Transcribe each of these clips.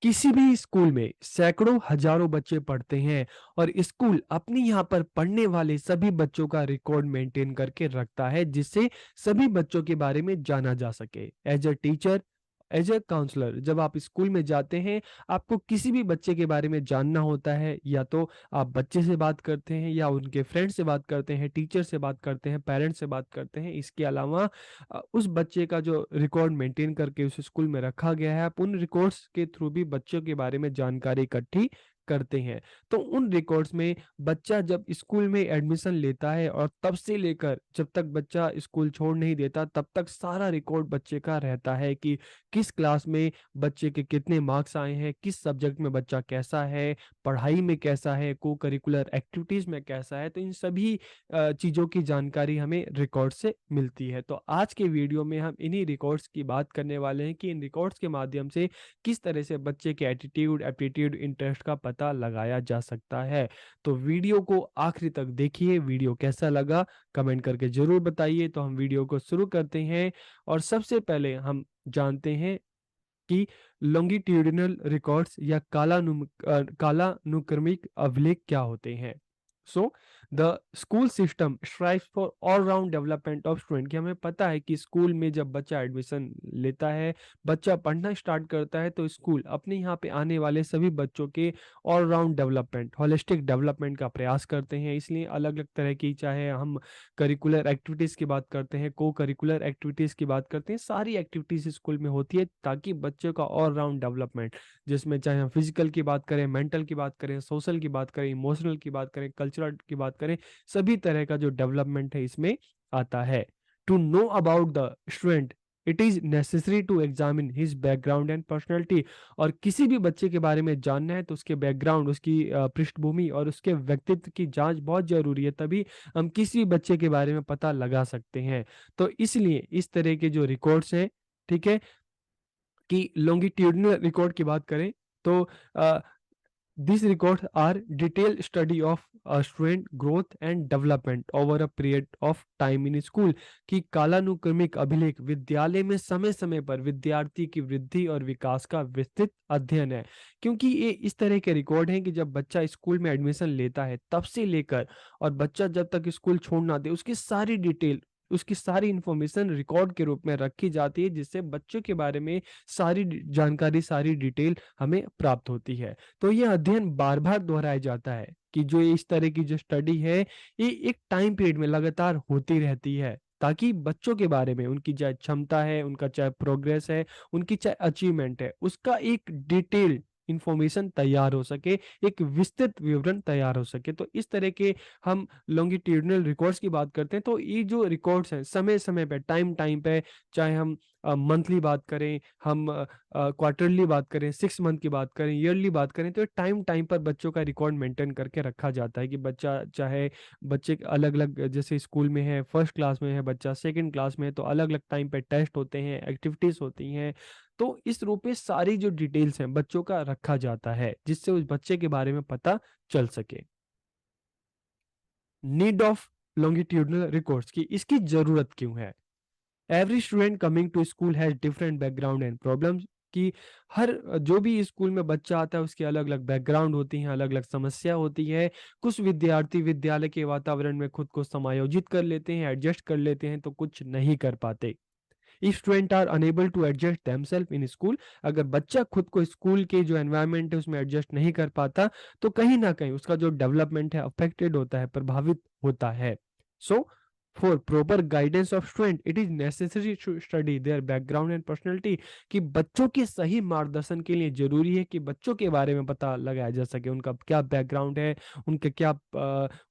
किसी भी स्कूल में सैकड़ों हजारों बच्चे पढ़ते हैं और स्कूल अपनी यहाँ पर पढ़ने वाले सभी बच्चों का रिकॉर्ड मेंटेन करके रखता है जिससे सभी बच्चों के बारे में जाना जा सके। As a teacher, as a counsellor, जब आप स्कूल में जाते हैं, आपको किसी भी बच्चे के बारे में जानना होता है, या तो आप बच्चे से बात करते हैं या उनके फ्रेंड से बात करते हैं, टीचर से बात करते हैं, पेरेंट्स से बात करते हैं। इसके अलावा उस बच्चे का जो रिकॉर्ड मेंटेन करके उस स्कूल में रखा गया है, आप उन रिकॉर्ड्स के थ्रू भी बच्चों के बारे में जानकारी इकट्ठी करते हैं। तो उन रिकॉर्ड्स में बच्चा जब स्कूल में एडमिशन लेता है और तब से लेकर जब तक बच्चा स्कूल छोड़ नहीं देता, तब तक सारा रिकॉर्ड बच्चे का रहता है कि किस क्लास में बच्चे के कितने मार्क्स आए हैं, किस सब्जेक्ट में बच्चा कैसा है, पढ़ाई में कैसा है, को करिकुलर एक्टिविटीज में कैसा है। तो इन सभी चीज़ों की जानकारी हमें रिकॉर्ड से मिलती है। तो आज के वीडियो में हम इन्हीं रिकॉर्ड्स की बात करने वाले हैं कि इन रिकॉर्ड्स के माध्यम से किस तरह से बच्चे के एटीट्यूड, एप्टीट्यूड, इंटरेस्ट का पता लगाया जा सकता है। तो वीडियो को आखिरी तक देखिए। वीडियो कैसा लगा कमेंट करके ज़रूर बताइए। तो हम वीडियो को शुरू करते हैं और सबसे पहले हम जानते हैं कि लॉन्गिट्यूडिनल रिकॉर्ड्स या कालानुक्रमिक अभिलेख क्या होते हैं। So the school system strives for all round development of student, कि हमें पता है कि स्कूल में जब बच्चा एडमिशन लेता है, बच्चा पढ़ना स्टार्ट करता है, तो स्कूल अपने यहाँ पे आने वाले सभी बच्चों के all round development, holistic development का प्रयास करते हैं। इसलिए अलग अलग तरह की, चाहे हम करिकुलर एक्टिविटीज़ की बात करते हैं, को करिकुलर एक्टिविटीज़ की बात करते हैं, सारी एक्टिविटीज़ स्कूल में होती है ताकि बच्चों का ऑल राउंड डेवलपमेंट, जिसमें चाहे हम फिजिकल की बात करें, मेंटल की बात करें, सोशल की बात करें, इमोशनल की बात करें, कल्चरल की बात करें, सभी तरह का जो डेवलपमेंट है इसमें आता है। To know about the student, it is necessary to examine his background and personality. और किसी भी बच्चे के बारे में जानना है तो उसके बैकग्राउंड, उसकी पृष्ठभूमि और उसके व्यक्तित्व की जांच बहुत जरूरी है, तभी हम किसी भी बच्चे के बारे में पता लगा सकते हैं। तो इसलिए इस तरह के जो रिकॉर्ड्स हैं, ठीक है, कि लॉन्गिट्यूडिनल रिकॉर्ड की बात करें तो these records are detailed study of student growth and development over a period of time in school। कि कालानुक्रमिक अभिलेख विद्यालय में समय समय पर विद्यार्थी की वृद्धि और विकास का विस्तृत अध्ययन है। क्योंकि ये इस तरह के रिकॉर्ड हैं कि जब बच्चा स्कूल में एडमिशन लेता है तब से लेकर और बच्चा जब तक स्कूल छोड़ ना दे, उसकी सारी डिटेल, उसकी सारी इंफॉर्मेशन रिकॉर्ड के रूप में रखी जाती है, जिससे बच्चों के बारे में सारी जानकारी, सारी डिटेल हमें प्राप्त होती है। तो ये अध्ययन बार-बार दोहराया जाता है कि जो इस तरह की जो स्टडी है, ये एक टाइम पीरियड में लगातार होती रहती है, ताकि बच्चों के बारे में, उनकी चाहे क्षमता है, उनका चाहे प्रोग्रेस है, उनकी चाहे अचीवमेंट है, उसका एक डिटेल्ड इन्फॉर्मेशन तैयार हो सके, एक विस्तृत विवरण तैयार हो सके। तो इस तरह के हम लॉन्गिट्यूडिनल रिकॉर्ड्स की बात करते हैं, तो ये जो रिकॉर्ड्स हैं समय-समय पे, टाइम-टाइम पे, चाहे हम मंथली बात करें, हम क्वार्टरली बात करें, 6 मंथ की बात करें, ईयरली बात करें, तो टाइम टाइम पर बच्चों का रिकॉर्ड मेंटेन करके रखा जाता है कि बच्चा, चाहे बच्चे अलग अलग, जैसे स्कूल में है, फर्स्ट क्लास में है बच्चा, सेकंड क्लास में है, तो अलग अलग टाइम पे टेस्ट होते हैं, एक्टिविटीज होती हैं। तो इस रूप में सारी जो डिटेल्स हैं बच्चों का रखा जाता है, जिससे उस बच्चे के बारे में पता चल सके। नीड ऑफ लॉन्गिट्यूडनल रिकॉर्ड्स, की इसकी जरूरत क्यों है। Every student coming to school has different background and problems, कि हर जो भी स्कूल में बच्चा आता है उसके अलग अलग बैकग्राउंड होती हैं, अलग अलग समस्या होती है। कुछ विद्यार्थी विद्यालय के वातावरण में खुद को समायोजित कर लेते हैं, एडजस्ट कर लेते हैं, तो कुछ नहीं कर पाते। If student are unable to adjust themselves in school, अगर बच्चा खुद को स्कूल के जो एनवायरनमेंट है उसमें एडजस्ट नहीं कर पाता, तो कहीं ना कहीं उसका जो डेवलपमेंट है अफेक्टेड होता है, प्रभावित होता है। So for proper guidance of student, it is necessary to study their background and personality, कि बच्चों के सही मार्गदर्शन के लिए जरूरी है कि बच्चों के बारे में पता लगाया जा सके, उनका क्या बैकग्राउंड है, उनके क्या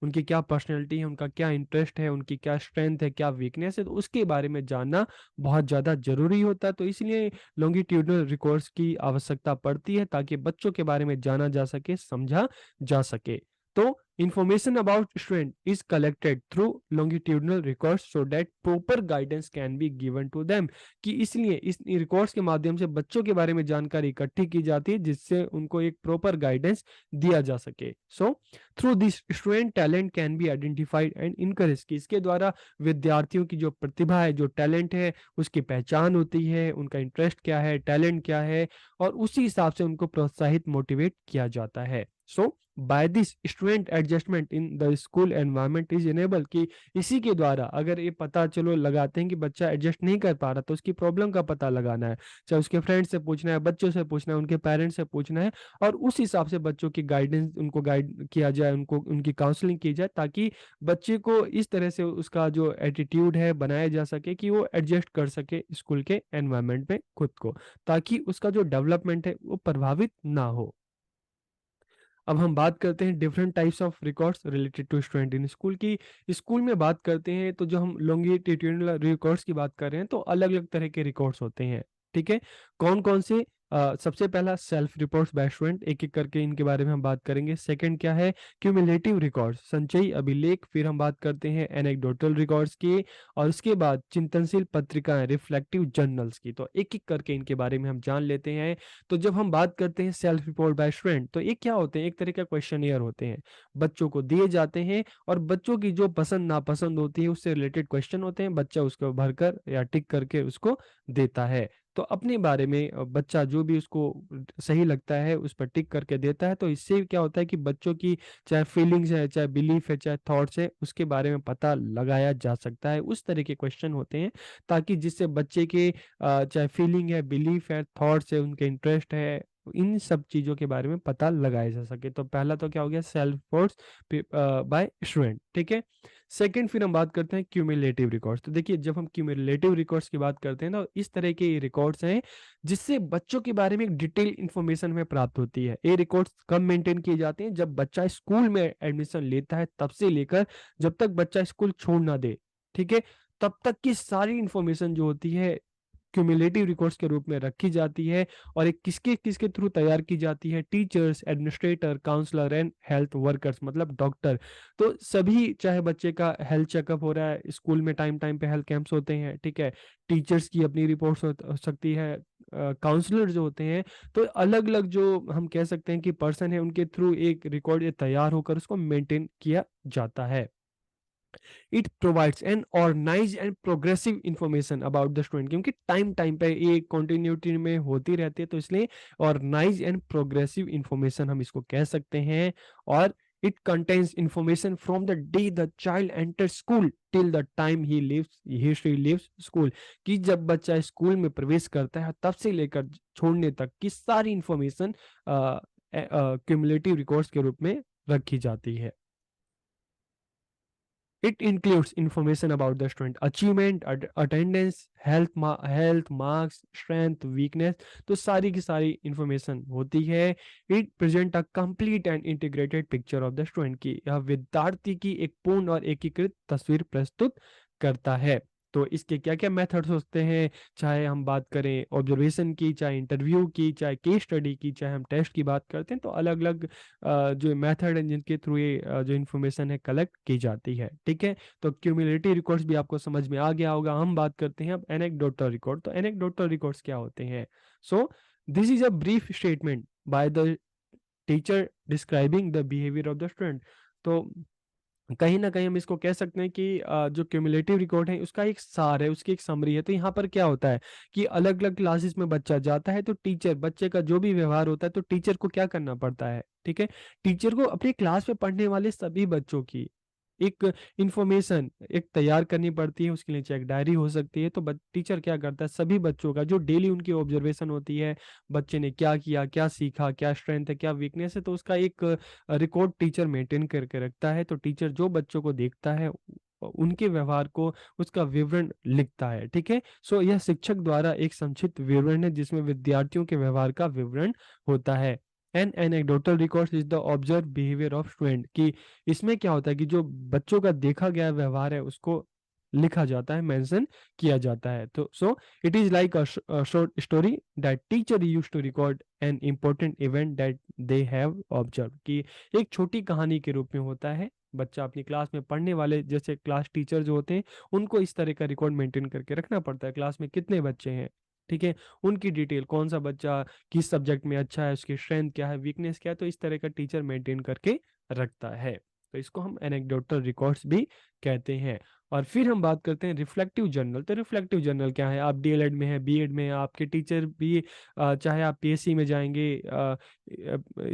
उनकी क्या पर्सनैलिटी है, उनका क्या इंटरेस्ट है, उनकी क्या स्ट्रेंथ है, क्या वीकनेस है, तो उसके बारे में जानना बहुत ज़्यादा ज़रूरी होता है। तो इसलिए लॉन्गिट्यूडनल रिकॉर्ड्स की आवश्यकता पड़ती है ताकि बच्चों के बारे में जाना जा सके, समझा जा सके। तो information about student is collected through longitudinal records so that proper guidance can be given to them, कि इसलिए इस रिकॉर्ड्स के माध्यम से बच्चों के बारे में जानकारी इकट्ठी की जाती है जिससे उनको एक प्रॉपर गाइडेंस दिया जा सके। So through this student talent can be identified and encourage, कि इसके द्वारा विद्यार्थियों की जो प्रतिभा है, जो टैलेंट है, उसकी पहचान होती है, उनका इंटरेस्ट क्या है, टैलेंट क्या है, और उसी हिसाब से उनको प्रोत्साहित मोटिवेट किया जाता है। So by this student adjustment in the school environment is enable, कि इसी के द्वारा अगर ये पता चलो लगाते हैं कि बच्चा एडजस्ट नहीं कर पा रहा तो उसकी प्रॉब्लम का पता लगाना है, चाहे उसके फ्रेंड से पूछना है, बच्चों से पूछना है, उनके पेरेंट्स से पूछना है, और उस हिसाब से बच्चों की गाइडेंस, उनको गाइड किया जाए, उनको उनकी काउंसलिंग की जाए, ताकि बच्चे को इस तरह से उसका जो एटीट्यूड है बनाया जा सके कि वो एडजस्ट कर सके स्कूल के एनवायरनमेंट में खुद को, ताकि उसका जो डेवलपमेंट है वो प्रभावित ना हो। अब हम बात करते हैं different types of records related to student in school की। स्कूल में बात करते हैं तो जो हम लॉन्गिट्यूडिनल रिकॉर्ड्स की बात कर रहे हैं तो अलग अलग तरह के रिकॉर्ड्स होते हैं। ठीक है, कौन कौन से? सबसे पहला सेल्फ रिपोर्ट्स बाय स्टूडेंट, एक एक करके इनके बारे में हम बात करेंगे। सेकंड क्या है? क्यूमुलेटिव रिकॉर्ड्स, संचयी अभिलेख। फिर हम बात करते हैं एनेक्डोटल रिकॉर्ड्स की, और उसके बाद चिंतनशील पत्रिकाएं, रिफ्लेक्टिव जर्नल्स की। तो एक एक करके इनके बारे में हम जान लेते हैं। तो जब हम बात करते हैं सेल्फ रिपोर्ट बाय स्टूडेंट, तो ये क्या होते हैं? एक तरह का क्वेश्चनियर होते हैं, बच्चों को दिए जाते हैं, और बच्चों की जो पसंद नापसंद होती है उससे रिलेटेड क्वेश्चन होते हैं, बच्चा उसको भरकर या टिक करके उसको देता है। तो अपने बारे में बच्चा जो भी उसको सही लगता है उस पर टिक करके देता है। तो इससे क्या होता है कि बच्चों की चाहे फीलिंग्स है, चाहे बिलीफ है, चाहे थॉट्स है, उसके बारे में पता लगाया जा सकता है। उस तरह के क्वेश्चन होते हैं, ताकि जिससे बच्चे के चाहे फीलिंग है, बिलीफ है, थॉट्स है, उनके इंटरेस्ट है, इन सब चीज़ों के बारे में पता लगाया जा सके। तो पहला तो क्या हो गया? Self reports by student. ठीक है, सेकंड फिर हम बात करते हैं क्यूमुलेटिव रिकॉर्ड्स। तो देखिए, जब हम क्यूमुलेटिव रिकॉर्ड्स की बात करते हैं ना, इस तरह के रिकॉर्ड्स हैं जिससे बच्चों के बारे में एक डिटेल इंफॉर्मेशन हमें प्राप्त होती है। ये रिकॉर्ड्स कब मेंटेन किए जाते हैं? जब बच्चा स्कूल में एडमिशन लेता है तब से लेकर जब तक बच्चा स्कूल छोड़ ना दे। ठीक है, तब तक की सारी इंफॉर्मेशन जो होती है क्यूमुलेटिव रिकॉर्ड्स के रूप में रखी जाती है। और एक किसके किसके थ्रू तैयार की जाती है? Teachers, administrator, counsellor and health workers, मतलब डॉक्टर। तो सभी, चाहे बच्चे का हेल्थ चेकअप हो रहा है, स्कूल में टाइम टाइम पे हेल्थ कैंप्स होते हैं, ठीक है, टीचर्स की अपनी रिपोर्ट्स हो सकती है, काउंसलर जो होते हैं, तो अलग अलग जो हम कह सकते हैं कि पर्सन है, उनके थ्रू एक रिकॉर्ड तैयार होकर उसको मेंटेन किया जाता है। It provides an organize and progressive information about the student, क्योंकि टाइम टाइम पे ये कंटिन्यूटी में होती रहती है, तो इसलिए ऑर्गेनाइज एंड प्रोग्रेसिव इंफॉर्मेशन हम इसको कह सकते हैं। और it contains information from the day the child enter school till the time he she leaves school, कि जब बच्चा स्कूल में प्रवेश करता है तब से लेकर छोड़ने तक की सारी इंफॉर्मेशन क्यूमुलेटिव रिकॉर्ड्स के रूप में रखी जाती है। It includes information about the student achievement, attendance, health marks, strength, weakness। तो सारी की सारी इंफॉर्मेशन होती है। It present a complete and integrated picture of the student, की यह विद्यार्थी की एक पूर्ण और एकीकृत तस्वीर प्रस्तुत करता है। तो इसके क्या क्या मेथड्स हो सकते हैं? चाहे हम बात करें ऑब्जर्वेशन की, चाहे इंटरव्यू की, चाहे केस स्टडी की, चाहे हम टेस्ट की बात करते हैं, तो अलग अलग जो मेथड है जिनके थ्रू ये जो इन्फॉर्मेशन है कलेक्ट की जाती है। ठीक है, तो क्यूमुलेटिव रिकॉर्ड्स भी आपको समझ में आ गया होगा। हम बात करते हैं अब एनेक्डोटल रिकॉर्ड। तो एनेक्डोटल रिकॉर्ड्स क्या होते हैं? So this is a brief statement by the teacher describing the behaviour of the student. तो कहीं न कहीं हम इसको कह सकते हैं कि जो क्युमुलेटिव रिकॉर्ड है उसका एक सार है, उसकी एक समरी है। तो यहाँ पर क्या होता है कि अलग-अलग क्लासेस में बच्चा जाता है तो टीचर, बच्चे का जो भी व्यवहार होता है तो टीचर को क्या करना पड़ता है, ठीक है? टीचर को अपनी क्लास में पढ़ने वाले सभी बच्चों की एक इन्फॉर्मेशन एक तैयार करनी पड़ती है, उसके लिए चाहे एक डायरी हो सकती है। तो टीचर क्या करता है, सभी बच्चों का जो डेली उनकी ऑब्जर्वेशन होती है, बच्चे ने क्या किया, क्या सीखा, क्या स्ट्रेंथ है, क्या वीकनेस है, तो उसका एक रिकॉर्ड टीचर मेंटेन करके रखता है। तो टीचर जो बच्चों को देखता है उनके व्यवहार को, उसका विवरण लिखता है। ठीक है, सो यह शिक्षक द्वारा एक संक्षिप्त विवरण है जिसमें विद्यार्थियों के व्यवहार का विवरण होता है। An anecdotal records is the observe behaviour of student, की इसमें क्या होता है कि जो बच्चों का देखा गया व्यवहार है उसको लिखा जाता है, मेंशन किया जाता है। तो so it is like a short story that teacher use to record an important event that they have observe, कि एक छोटी कहानी के रूप में होता है। बच्चा अपनी क्लास में पढ़ने वाले जैसे क्लास टीचर जो होते हैं उनको इस तरह का रिकॉर्ड मेंटेन करके रखना पड़ता है, क्लास में कितने बच्चे हैं, ठीक है, उनकी डिटेल, कौन सा बच्चा किस सब्जेक्ट में अच्छा है, उसकी स्ट्रेंथ क्या है, वीकनेस क्या है, तो इस तरह का टीचर मेंटेन करके रखता है। तो इसको हम एनेक्डोटल रिकॉर्ड्स भी कहते हैं। और फिर हम बात करते हैं रिफ्लेक्टिव जर्नल। तो रिफ्लेक्टिव जर्नल क्या है, आप डीएलएड में है, बीएड में है, आपके टीचर भी चाहे आप पीएससी में जाएंगे,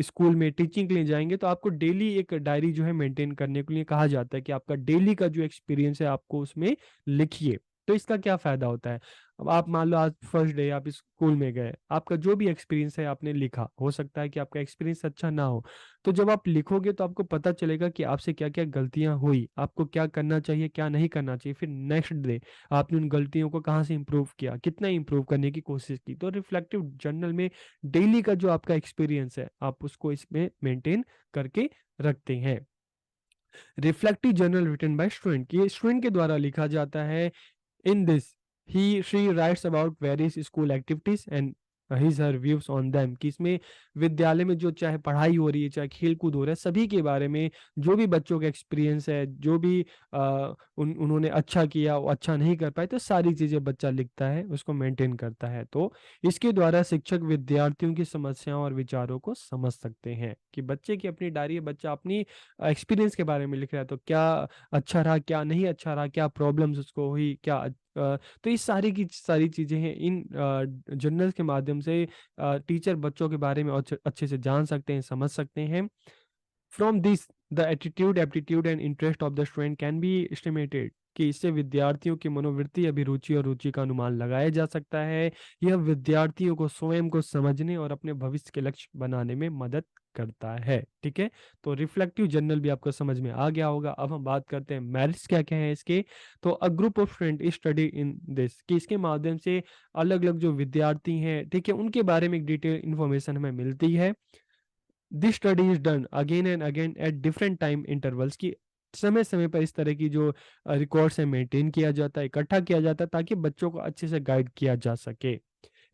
स्कूल में टीचिंग के लिए जाएंगे, तो आपको डेली एक डायरी जो है मेंटेन करने के लिए कहा जाता है कि आपका डेली का जो एक्सपीरियंस है आपको उसमें लिखिए। तो इसका क्या फायदा होता है, अब आप मान लो आज फर्स्ट डे आप स्कूल में गए, आपका जो भी एक्सपीरियंस है आपने लिखा, हो सकता है कि आपका एक्सपीरियंस अच्छा ना हो, तो जब आप लिखोगे तो आपको पता चलेगा कि आपसे क्या क्या गलतियां हुई, आपको क्या करना चाहिए क्या नहीं करना चाहिए, फिर नेक्स्ट डे आपने उन गलतियों को कहाँ से इंप्रूव किया, कितना इंप्रूव करने की कोशिश की। तो रिफ्लेक्टिव जर्नल में डेली का जो आपका एक्सपीरियंस है आप उसको इसमें मेंटेन करके रखते हैं। Reflective journal written by student, ये स्टूडेंट के द्वारा लिखा जाता है। In this, she writes about various school activities and his her views on them, कि इसमें विद्यालय में जो चाहे पढ़ाई हो रही है चाहे खेल कूद हो रहा है सभी के बारे में, जो भी बच्चों का एक्सपीरियंस है, जो भी उन्होंने अच्छा किया वो अच्छा नहीं कर पाए, तो सारी चीज़ें बच्चा लिखता है, उसको मेंटेन करता है। तो इसके द्वारा शिक्षक विद्यार्थियों की समस्याओं और विचारों को समझ सकते हैं, कि बच्चे की अपनी डायरी है, बच्चा अपनी एक्सपीरियंस के बारे में लिख रहा है, तो क्या अच्छा रहा क्या नहीं अच्छा रहा, क्या प्रॉब्लम्स उसको हुई क्या तो इस सारी की सारी चीज़ें हैं, इन जर्नल्स के माध्यम से टीचर बच्चों के बारे में अच्छे से जान सकते हैं, समझ सकते हैं। From this the attitude aptitude and interest of the student can be estimated, कि इससे विद्यार्थियों की मनोवृत्ति अभिरुचि और रुचि का अनुमान लगाया जा सकता है। यह विद्यार्थियों को स्वयं को समझने और अपने भविष्य के लक्ष्य बनाने में मदद करता है। ठीक है, तो रिफ्लेक्टिव जर्नल भी आपको समझ में आ गया होगा। अब हम बात करते हैं मेरिट्स क्या क्या है इसके। तो a group of student study in this, कि इसके माध्यम से अलग अलग जो विद्यार्थी हैं, ठीक है, उनके बारे में एक डिटेल इन्फॉर्मेशन हमें मिलती है। This study is done again and again at different time intervals, की समय समय पर इस तरह की जो रिकॉर्ड्स है मेंटेन किया जाता है, इकट्ठा किया जाता है, ताकि बच्चों को अच्छे से गाइड किया जा सके।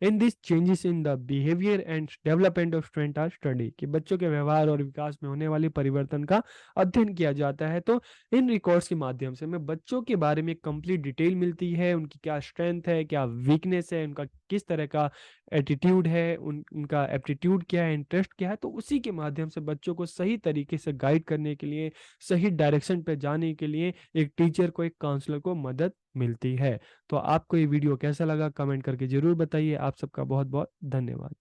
In this changes in the behaviour and development of student are study, कि बच्चों के व्यवहार और विकास में होने वाले परिवर्तन का अध्ययन किया जाता है। तो इन रिकॉर्ड्स के माध्यम से हमें बच्चों के बारे में कंप्लीट डिटेल मिलती है, उनकी क्या स्ट्रेंथ है, क्या वीकनेस है, उनका किस तरह का एटीट्यूड है, उनका एप्टीट्यूड क्या है, इंटरेस्ट क्या है। तो उसी के माध्यम से बच्चों को सही तरीके से गाइड करने के लिए, सही डायरेक्शन पे जाने के लिए एक टीचर को, एक काउंसलर को मदद मिलती है। तो आपको ये वीडियो कैसा लगा कमेंट करके जरूर बताइए। आप सबका बहुत बहुत धन्यवाद।